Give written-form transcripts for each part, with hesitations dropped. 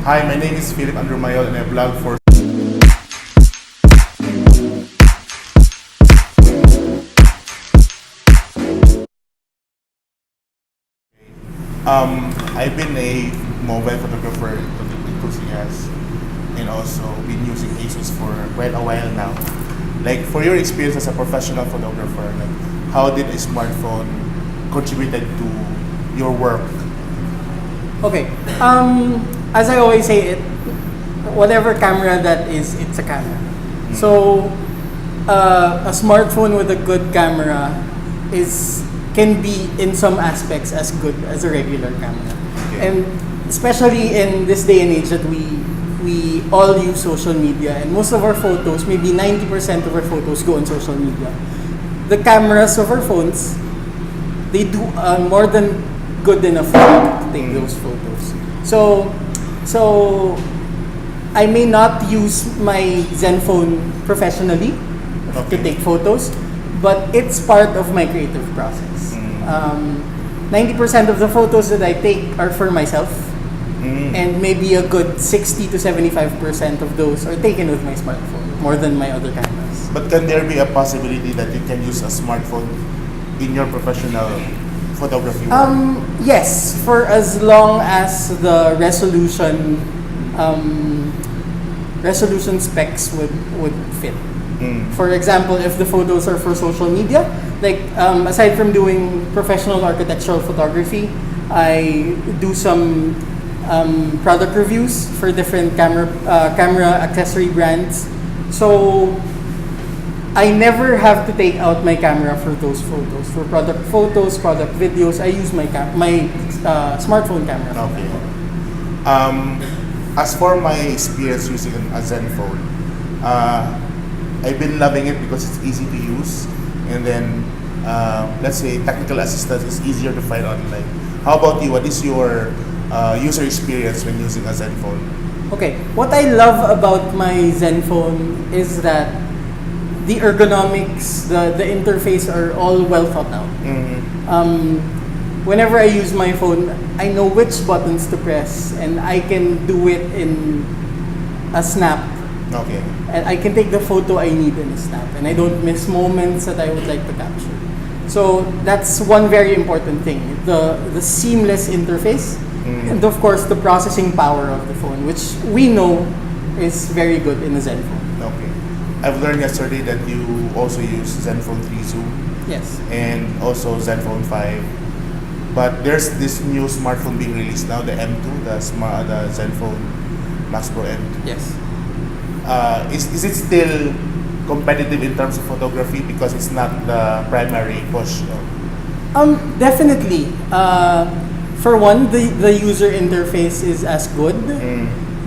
Hi, my name is Philip Andrew Mayol and I blog for I've been a mobile photographer enthusiast and also been using ASUS for quite a while now. Like for your experience as a professional photographer, like how did a smartphone contributed to your work? Okay. As I always say, whatever camera that is, it's a camera. So, a smartphone with a good camera can be in some aspects as good as a regular camera. Okay. And especially in this day and age that we all use social media, and most of our photos, maybe 90% of our photos go on social media. The cameras of our phones, they do more than good enough to take those photos. So I may not use my ZenFone professionally to take photos, but it's part of my creative process. 90% of the photos that I take are for myself, and maybe a good 60 to 75% of those are taken with my smartphone, more than my other cameras. But can there be a possibility that you can use a smartphone in your professional photography work? Yes, for as long as the resolution specs would fit. For example, if the photos are for social media, like aside from doing professional architectural photography, I do some product reviews for different camera accessory brands. So I never have to take out my camera for those photos. For product photos, product videos, I use my smartphone camera. Okay. As for my experience using a ZenFone, I've been loving it because it's easy to use, and then let's say technical assistance is easier to find online. How about you? What is your user experience when using a ZenFone? Okay, what I love about my ZenFone is that the ergonomics, the interface are all well thought out. Whenever I use my phone, I know which buttons to press, and I can do it in a snap. Okay. And I can take the photo I need in a snap, and I don't miss moments that I would like to capture. So that's one very important thing, the seamless interface, and of course the processing power of the phone, which we know is very good in a ZenFone. Okay. I've learned yesterday that you also use ZenFone 3 Zoom. Yes. And also ZenFone 5. But there's this new smartphone being released now, the M2, the ZenFone Max Pro M2. Yes. Is it still competitive in terms of photography because it's not the primary push? Definitely. For one, the user interface is as good.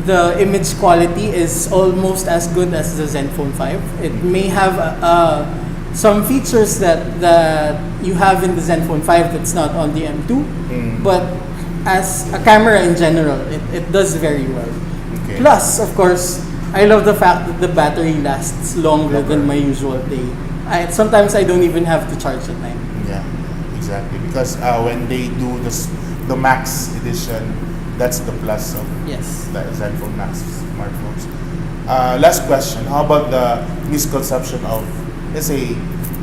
The image quality is almost as good as the ZenFone 5. It may have some features that you have in the ZenFone 5 that's not on the M2, but as a camera in general, it does very well. Okay. Plus, of course, I love the fact that the battery lasts longer than my usual day. Sometimes I don't even have to charge at night. Yeah, exactly. Because when they do the Max edition, that's the plus of the ZenFone Max smartphones. Last question, how about the misconception of, let's say,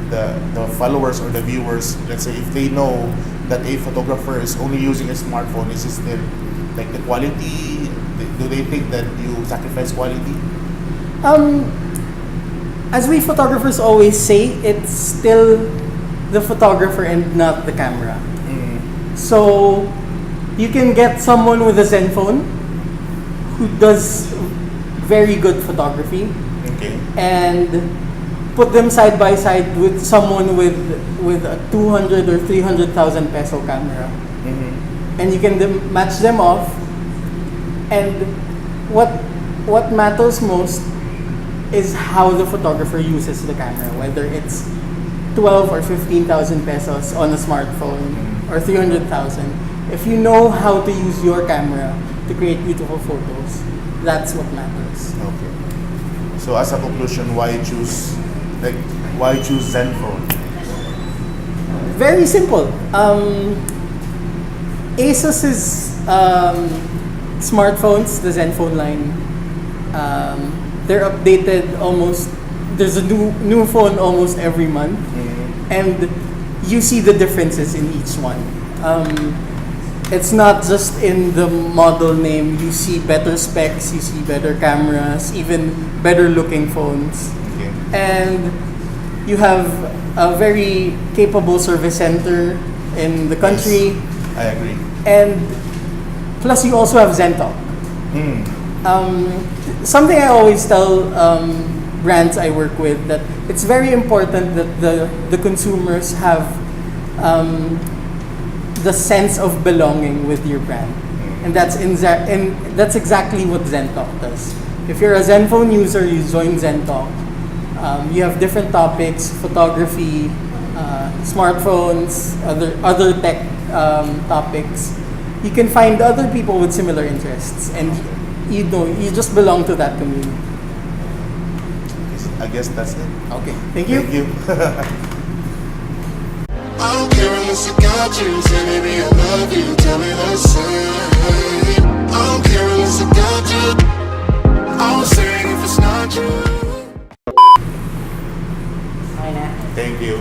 the followers or the viewers, let's say if they know that a photographer is only using a smartphone, is it still like the quality? Do they think that you sacrifice quality? As we photographers always say, it's still the photographer and not the camera. So you can get someone with a ZenFone who does very good photography, and put them side by side with someone with a 200 or 300,000 peso camera, and you can match them off. And what matters most is how the photographer uses the camera, whether it's 12 or 15,000 pesos on a smartphone or 300,000. If you know how to use your camera to create beautiful photos, that's what matters. Okay. So as a conclusion, why choose ZenFone? Very simple. ASUS is smartphones, the ZenFone line, they're updated almost. There's a new phone almost every month, and you see the differences in each one. It's not just in the model name. You see better specs, you see better cameras, even better looking phones. Okay. And you have a very capable service center in the country. Yes, I agree. And plus you also have ZenTalk. Something I always tell brands I work with, that it's very important that the consumers have the sense of belonging with your brand, and that's exactly what ZenTalk does. If you're a ZenFone user, you join ZenTalk. You have different topics: photography, smartphones, other tech topics. You can find other people with similar interests, and you just belong to that community. I guess that's it. Okay, thank you. Thank you. I don't care unless I got you. Say, baby, I love you. Tell me the same. I don't care unless I got you. I was saying if it's not you. Thank you.